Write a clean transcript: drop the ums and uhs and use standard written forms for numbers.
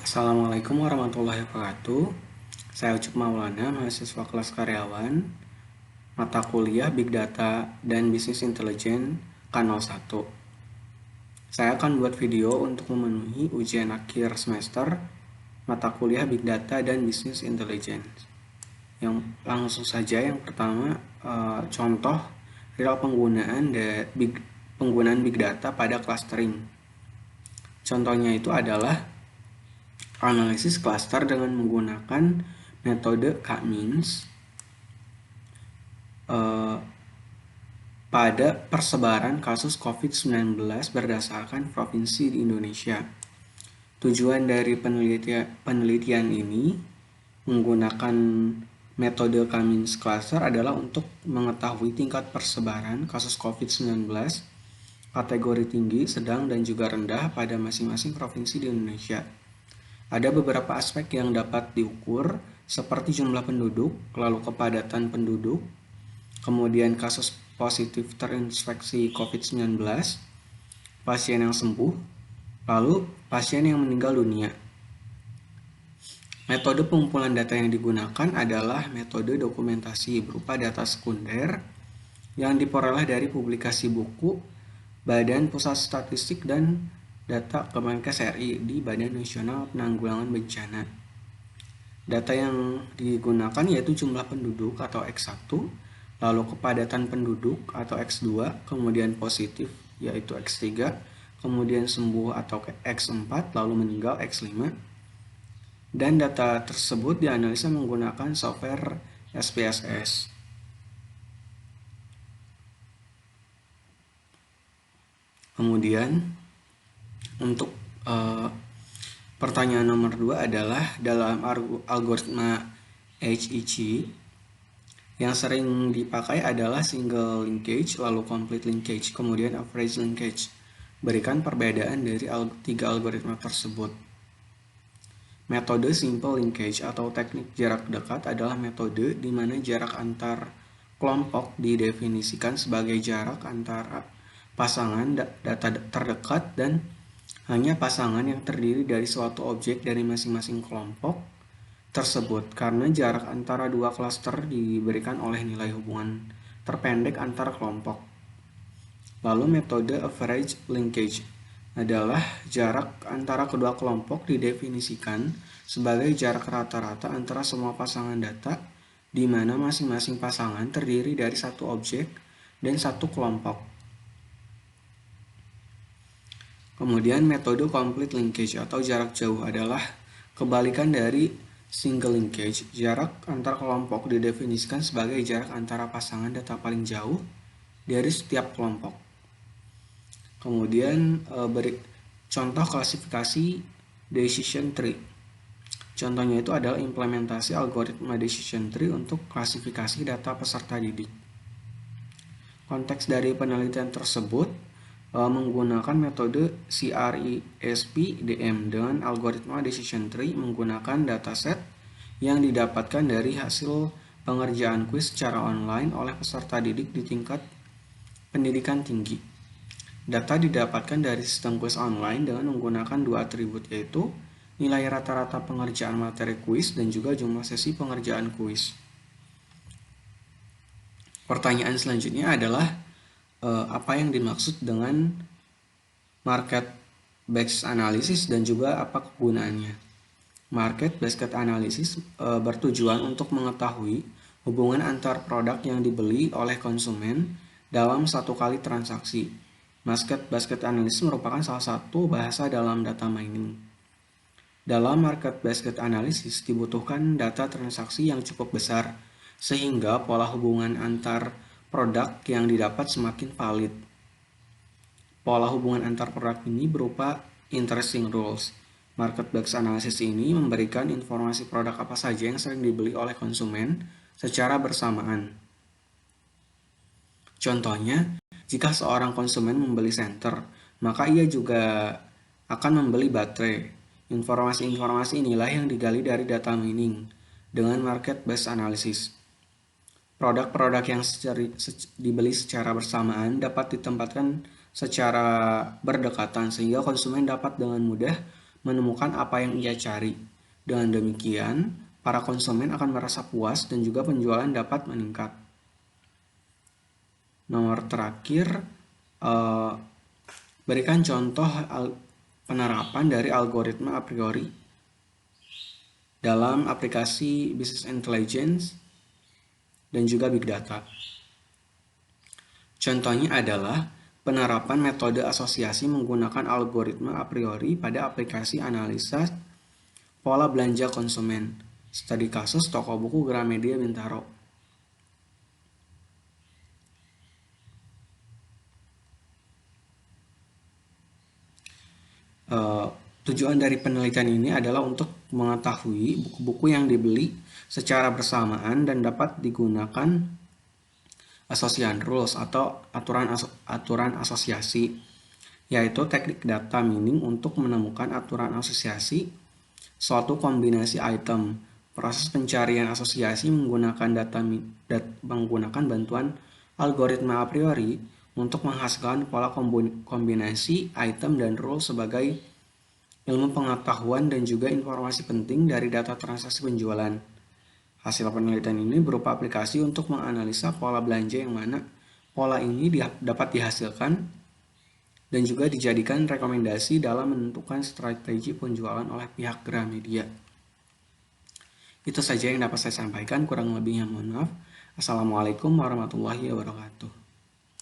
Assalamualaikum warahmatullahi wabarakatuh. Saya Ucup Maulana, mahasiswa kelas karyawan, mata kuliah Big Data dan Business Intelligence K01. Saya akan buat video untuk memenuhi ujian akhir semester mata kuliah Big Data dan Business Intelligence. Yang langsung saja, yang pertama, contoh real penggunaan Big Data pada clustering. Contohnya itu adalah analisis cluster dengan menggunakan metode K-means pada persebaran kasus COVID-19 berdasarkan provinsi di Indonesia. Tujuan dari penelitian ini menggunakan metode K-means cluster adalah untuk mengetahui tingkat persebaran kasus COVID-19 kategori tinggi, sedang, dan juga rendah pada masing-masing provinsi di Indonesia. Ada beberapa aspek yang dapat diukur, seperti jumlah penduduk, lalu kepadatan penduduk, kemudian kasus positif terinfeksi COVID-19, pasien yang sembuh, lalu pasien yang meninggal dunia. Metode pengumpulan data yang digunakan adalah metode dokumentasi berupa data sekunder yang diperoleh dari publikasi buku, Badan Pusat Statistik, dan data Kemenkes RI di Badan Nasional Penanggulangan Bencana. Data yang digunakan yaitu jumlah penduduk atau X1, lalu kepadatan penduduk atau X2, kemudian positif yaitu X3, kemudian sembuh atau X4, lalu meninggal X5. Dan data tersebut dianalisa menggunakan software SPSS. Kemudian untuk pertanyaan nomor 2 adalah dalam algoritma HEC yang sering dipakai adalah single linkage, lalu complete linkage, kemudian average linkage. Berikan perbedaan dari tiga algoritma tersebut. Metode simple linkage atau teknik jarak dekat adalah metode di mana jarak antar kelompok didefinisikan sebagai jarak antara pasangan data terdekat dan hanya pasangan yang terdiri dari suatu objek dari masing-masing kelompok tersebut, karena jarak antara dua klaster diberikan oleh nilai hubungan terpendek antar kelompok. Lalu metode average linkage adalah jarak antara kedua kelompok didefinisikan sebagai jarak rata-rata antara semua pasangan data di mana masing-masing pasangan terdiri dari satu objek dan satu kelompok. Kemudian metode complete linkage atau jarak jauh adalah kebalikan dari single linkage. Jarak antar kelompok didefinisikan sebagai jarak antara pasangan data paling jauh dari setiap kelompok. Kemudian beri contoh klasifikasi decision tree. Contohnya itu adalah implementasi algoritma decision tree untuk klasifikasi data peserta didik. Konteks dari penelitian tersebut menggunakan metode CRISP-DM dengan algoritma decision tree menggunakan dataset yang didapatkan dari hasil pengerjaan kuis secara online oleh peserta didik di tingkat pendidikan tinggi. Data didapatkan dari sistem kuis online dengan menggunakan dua atribut, yaitu nilai rata-rata pengerjaan materi kuis dan juga jumlah sesi pengerjaan kuis. Pertanyaan selanjutnya adalah apa yang dimaksud dengan market based analysis dan juga apa kegunaannya. Market based analysis bertujuan untuk mengetahui hubungan antar produk yang dibeli oleh konsumen dalam satu kali transaksi. Market based analysis merupakan salah satu bahasa dalam data mining. Dalam market based analysis dibutuhkan data transaksi yang cukup besar sehingga pola hubungan antar produk yang didapat semakin valid. Pola hubungan antar produk ini berupa interesting rules. Market based analysis ini memberikan informasi produk apa saja yang sering dibeli oleh konsumen secara bersamaan. Contohnya, jika seorang konsumen membeli senter, maka ia juga akan membeli baterai. Informasi-informasi inilah yang digali dari data mining dengan market based analysis. Produk-produk yang dibeli secara bersamaan dapat ditempatkan secara berdekatan sehingga konsumen dapat dengan mudah menemukan apa yang ia cari. Dengan demikian, para konsumen akan merasa puas dan juga penjualan dapat meningkat. Nomor terakhir, berikan contoh penerapan dari algoritma a priori dalam aplikasi business intelligence dan juga big data. Contohnya adalah penerapan metode asosiasi menggunakan algoritma a priori pada aplikasi analisa pola belanja konsumen. Studi kasus toko buku Gramedia Bintaro. Tujuan dari penelitian ini adalah untuk mengetahui buku-buku yang dibeli secara bersamaan dan dapat digunakan association rules atau aturan asosiasi, yaitu teknik data mining untuk menemukan aturan asosiasi suatu kombinasi item. Proses pencarian asosiasi menggunakan menggunakan bantuan algoritma a priori untuk menghasilkan pola kombinasi item dan rule sebagai ilmu pengetahuan dan juga informasi penting dari data transaksi penjualan. Hasil penelitian ini berupa aplikasi untuk menganalisa pola belanja yang mana pola ini dapat dihasilkan dan juga dijadikan rekomendasi dalam menentukan strategi penjualan oleh pihak Gramedia. Itu saja yang dapat saya sampaikan, kurang lebihnya mohon maaf. Assalamualaikum warahmatullahi wabarakatuh.